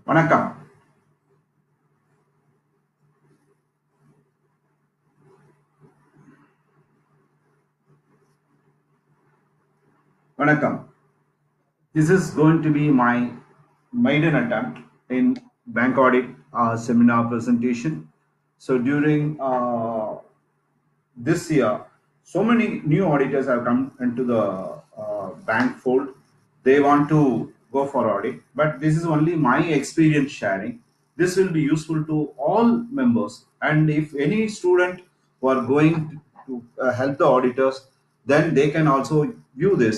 வணக்கம். வணக்கம். This is going to be my maiden attempt in bank audit seminar presentation. So during this year, so many new auditors have come into the bank fold. They want to go for audit, but this is only my experience sharing. This will be useful to all members, and if any student who are going to help the auditors, then they can also view this.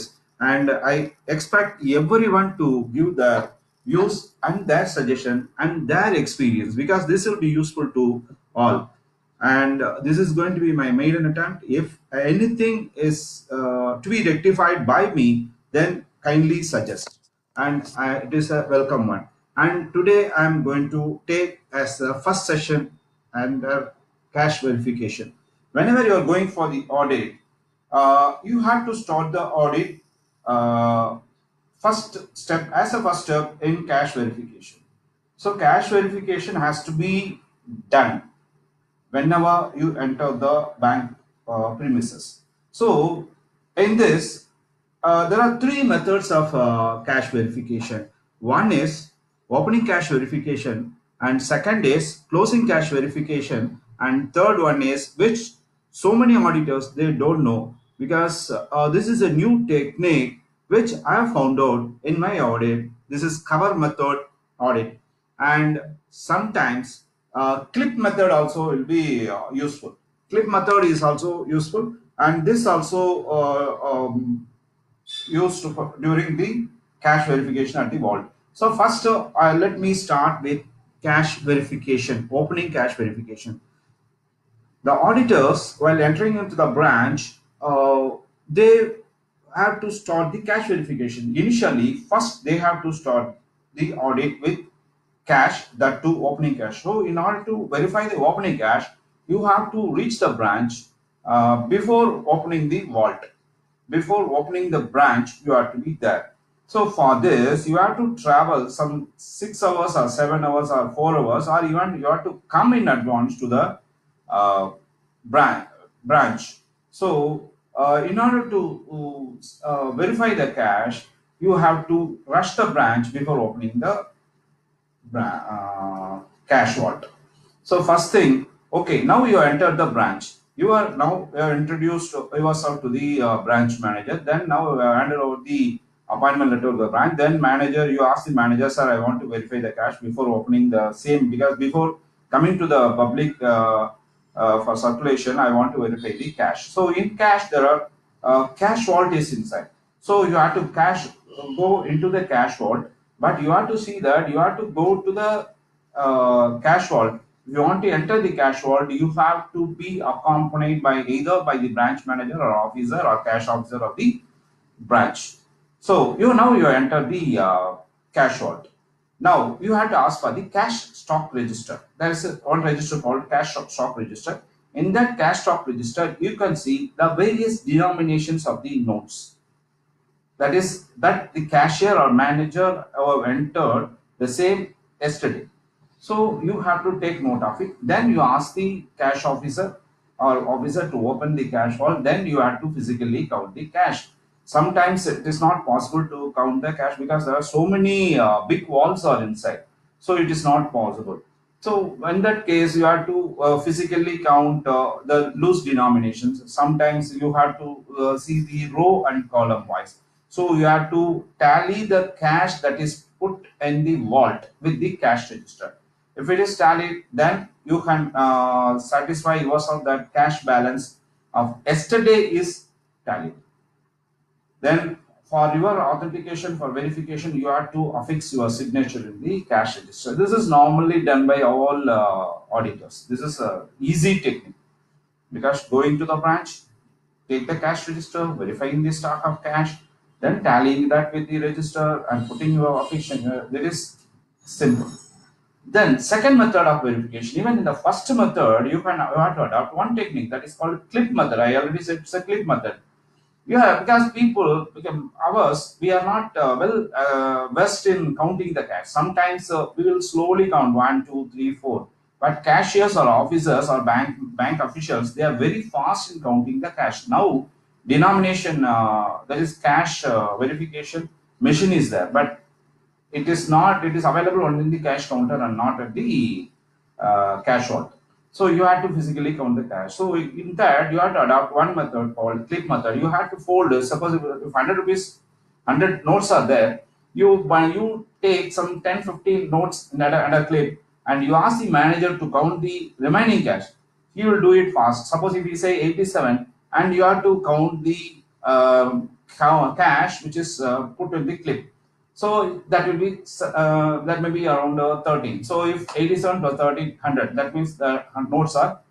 And I expect everyone to give their views and their suggestion and their experience, because this will be useful to all. And this is going to be my maiden attempt. If anything is to be rectified by me, then kindly suggest, and it is a welcome one. And today I'm going to take as a first session and cash verification. Whenever you are going for the audit, you have to start the audit uh, first step in cash verification. So cash verification has to be done whenever you enter the bank premises. So in this, there are three methods of cash verification. One is opening cash verification, and second is closing cash verification, and third one is, which so many auditors they don't know, because this is a new technique which I have found out in my audit. This is cover method audit, and sometimes clip method also will be useful. Clip method is also useful, and this also used during the cash verification at the vault. So first, let me start with cash verification, opening cash verification. The auditors, while entering into the branch, they have to start the cash verification. Initially, first they have to start the audit with cash, that to opening cash. So in order to verify the opening cash, you have to reach the branch before opening the vault. Before opening the branch, you have to be there. So for this, you have to travel some 6 hours or 7 hours or 4 hours, or even you have to come in advance to the uh, branch. So in order to verify the cash, you have to rush the branch before opening the cash vault. So first thing, okay, now you enter the branch. You are now introduced yourself to the branch manager. Then now handed over the appointment letter to the branch. Then manager, you ask the manager, sir, I want to verify the cash before opening the same, because before coming to the public for circulation, I want to verify the cash. So in cash, there are cash vault is inside. So you have to go into the cash vault, but you have to see that you have to go to the cash vault. If you want to enter the cash vault, you have to be accompanied by either by the branch manager or officer or cash officer of the branch. So you enter the cash vault. Now you have to ask for the cash stock register. There is one register called cash stock register. In that cash stock register, you can see the various denominations of the notes. That is that the cashier or manager have entered the same yesterday. So you have to take note of it. Then you ask the cash officer or officer to open the cash vault. Then you have to physically count the cash. Sometimes it is not possible to count the cash because there are so many big walls are inside. So it is not possible. So in that case, you have to physically count the loose denominations. Sometimes you have to see the row and column wise. So you have to tally the cash that is put in the vault with the cash register. If it is tallied, then you can satisfy yourself that cash balance of yesterday is tallied. Then for your authentication, for verification, you have to affix your signature in the cash register. This is normally done by all auditors. This is a easy technique, because going to the branch, take the cash register, verifying the stock of cash, then tallying that with the register and putting your affixation here. That is simple. Then second method of verification, even in the first method, you have to adopt one technique that is called clip method. I already said it's a clip method. Yeah, because people become ours, we are not versed in counting the cash. Sometimes we will slowly count one, two, three, four. But cashiers or officers or bank officials, they are very fast in counting the cash. Now, denomination, that is cash verification machine is there, but it is not. It is available only in the cash counter and not at the cash vault. So you have to physically count the cash. So in that you have to adopt one method called clip method. You have to fold. Suppose if 100 rupees, 100 notes are there, you take some 10, 15 notes in a clip, and you ask the manager to count the remaining cash. He will do it fast. Suppose if we say 87, and you have to count the cash which is put in the clip. So that will be that may be around 13. So if 87 plus 13, 100, that means the notes are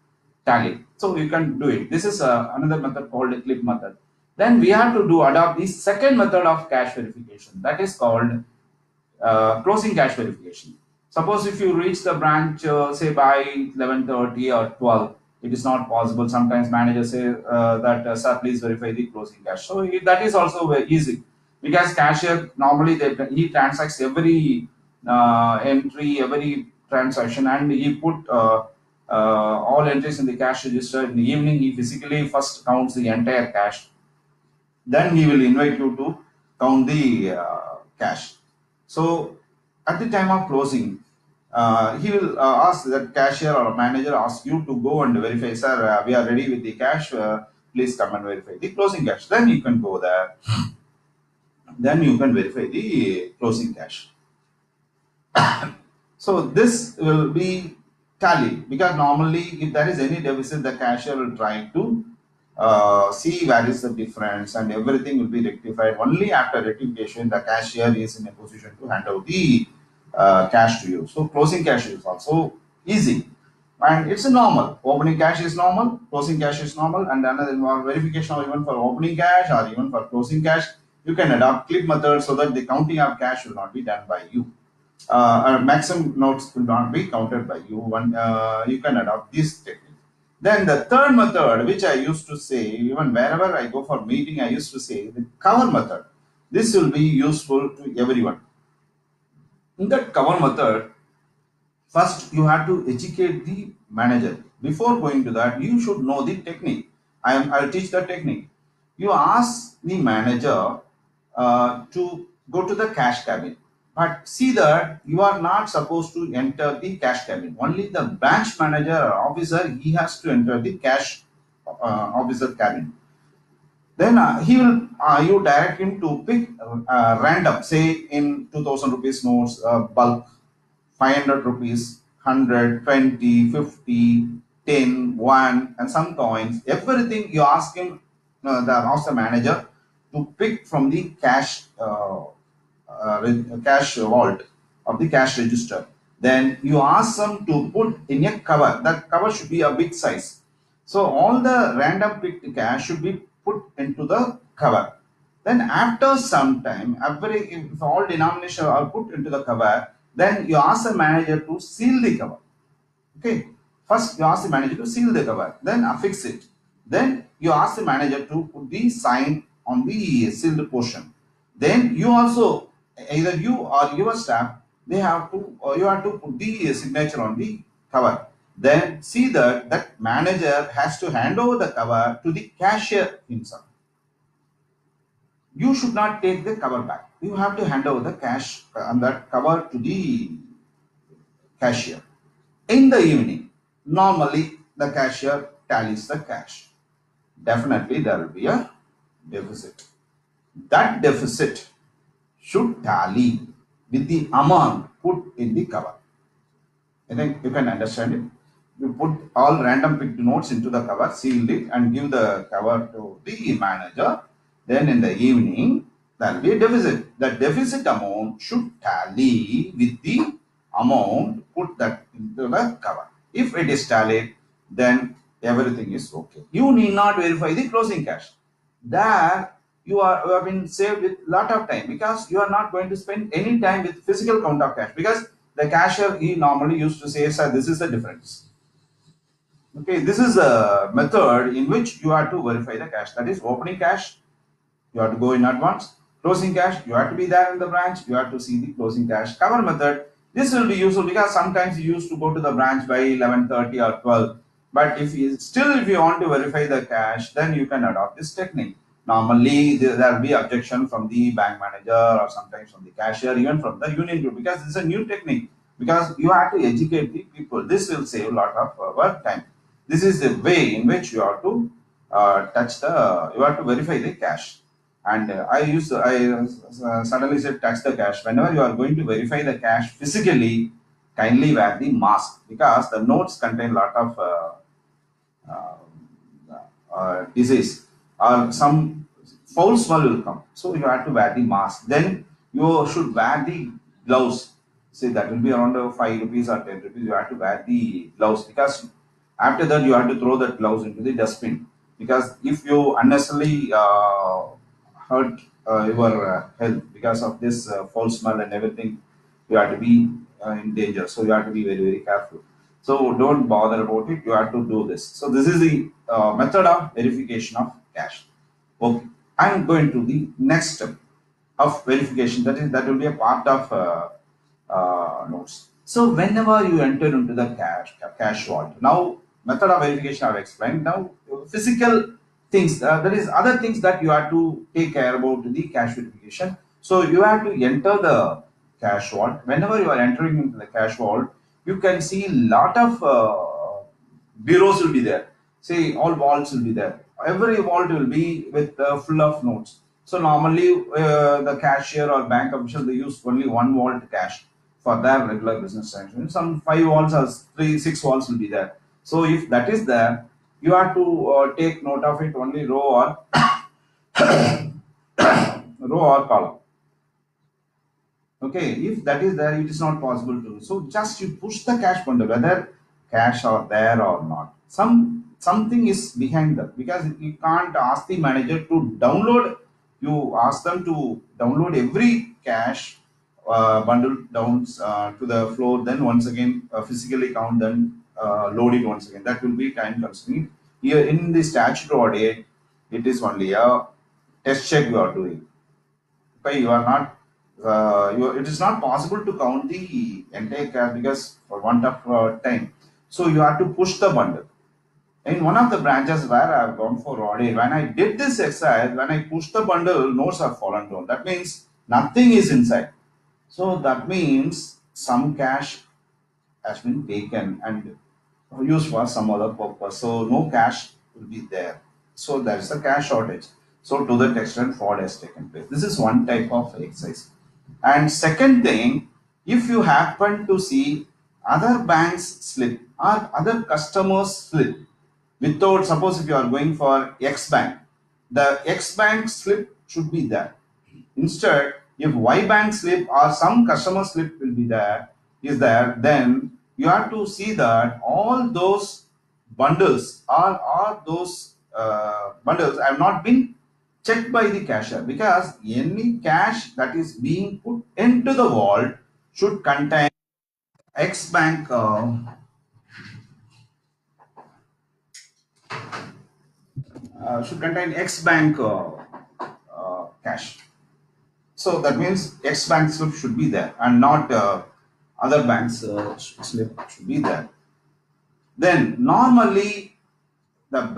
tallied. So you can do it. This is another method called a clip method. Then we have to adopt the second method of cash verification, that is called closing cash verification. Suppose if you reach the branch say by 11:30 or 12, it is not possible. Sometimes managers say that sir, please verify the closing cash. So that is also very easy, because cashier normally he transacts every entry, every transaction, and he put all entries in the cash register. In the evening, he physically first counts the entire cash. Then he will invite you to count the cash. So at the time of closing, he will ask that cashier or manager ask you to go and verify, sir, we are ready with the cash, please come and verify the closing cash. Then you can go there. Then you can verify the closing cash. So this will be tallied, because normally if there is any deficit, the cashier will try to see where is the difference, and everything will be rectified. Only after rectification the cashier is in a position to hand out the cash to you. So closing cash is also easy, and it's a normal. Opening cash is normal, closing cash is normal, and another verification, or even for opening cash or even for closing cash, you can adopt clip method, so that the counting of cash will not be done by you. Maximum notes will not be counted by you. You can adopt this technique. Then the third method, which I used to say, even wherever I go for meeting, I used to say the cover method. This will be useful to everyone. In that cover method, first you have to educate the manager. Before going to that, you should know the technique. I'll teach the technique. You ask the manager to go to the cash cabin. But see that you are not supposed to enter the cash cabin. Only the branch manager or officer, he has to enter the cash officer cabin. Then you direct him to pick random, say in 2000 rupees notes, bulk, 500 rupees, 100, 20, 50, 10, 1, and some coins. Everything you ask him, ask the manager to pick from the cash cash vault of the cash register. Then you ask them to put in a cover. That cover should be a big size. So all the random picked cash should be put into the cover. Then after some time, if all denominations are put into the cover, then you ask the manager to seal the cover. Okay. First you ask the manager to seal the cover, then affix it. Then you ask the manager to put the sign on the sealed portion. Then you also, either you or your staff, you have to put the signature on the cover. Then see that manager has to hand over the cover to the cashier himself. You should not take the cover back. You have to hand over the cash and that cover to the cashier. In the evening, normally the cashier tallies the cash. Definitely there will be a deficit. That deficit should tally with the amount put in the cover. I think you can understand it. You put all random picked notes into the cover, sealed it, and give the cover to the manager. Then in the evening, there will be a deficit. The deficit amount should tally with the amount put that into the cover. If it is tallied, then everything is okay. You need not verify the closing cash. There you have been saved with lot of time, because you are not going to spend any time with physical count of cash, because the cashier, he normally used to say, sir, this is the difference. Okay, this is a method in which you have to verify the cash, that is opening cash, You have to go in advance. Closing cash, you have to be there in the branch. You have to see the closing cash. Cover method, this will be useful because sometimes you used to go to the branch by 11:30 or 12. But if you want to verify the cash, then you can adopt this technique. Normally, there will be objection from the bank manager or sometimes from the cashier, even from the union group, because this is a new technique. Because you have to educate the people. This will save a lot of work time. This is the way in which you have to you have to verify the cash. And I suddenly said touch the cash. Whenever you are going to verify the cash physically, kindly wear the mask because the notes contain a lot of disease or some foul smell will come. So you have to wear the mask. Then you should wear the gloves. See, that will be around 5 rupees or 10 rupees. You have to wear the gloves because after that you have to throw that gloves into the dustbin. Because if you unnecessarily hurt your health because of this foul smell and everything, you have to be in danger. So you have to be very, very careful. So don't bother about it. You have to do this. So this is the method of verification of cash. Okay, I'm going to the next step of verification. That will be a part of notes. So whenever you enter into the cash vault, now method of verification I've explained. Now physical things, there is other things that you have to take care about the cash verification. So you have to enter the cash vault. Whenever you are entering into the cash vault, you can see lot of bureaus will be there. See, all vaults will be there. Every vault will be with full of notes. So normally the cashier or bank official, they use only one vault cash for their regular business transaction. Some 5 vaults or 6 vaults will be there. So if that is there, you have to take note of it only row or column. Okay, if that is there, it is not possible to do. So just you push the cash bundle, whether cash are there or not. Something is behind that because you can't ask the manager to download. You ask them to download every cash bundle down to the floor. Then once again physically count, then load it once again. That will be time consuming. Here in the statutory audit, it is only a test check you are doing. Okay, you are not it is not possible to count the entire cash because for want of time. So you have to push the bundle. In one of the branches where I have gone for audit, when I did this exercise, when I push the bundle, notes have fallen down. That means nothing is inside. So that means some cash has been taken and used for some other purpose. So no cash will be there. So there is a cash shortage. So to that extent, fraud has taken place. This is one type of exercise. And second thing, if you happen to see other banks slip or other customers slip without, suppose if you are going for X bank, the X bank slip should be there. Instead, if Y bank slip or some customer slip will be there, then you have to see that all those bundles or those bundles have not been checked by the cashier because any cash that is being put into the vault should contain X bank cash. So that means X bank slip should be there and not other banks slip should be there. Then normally the bank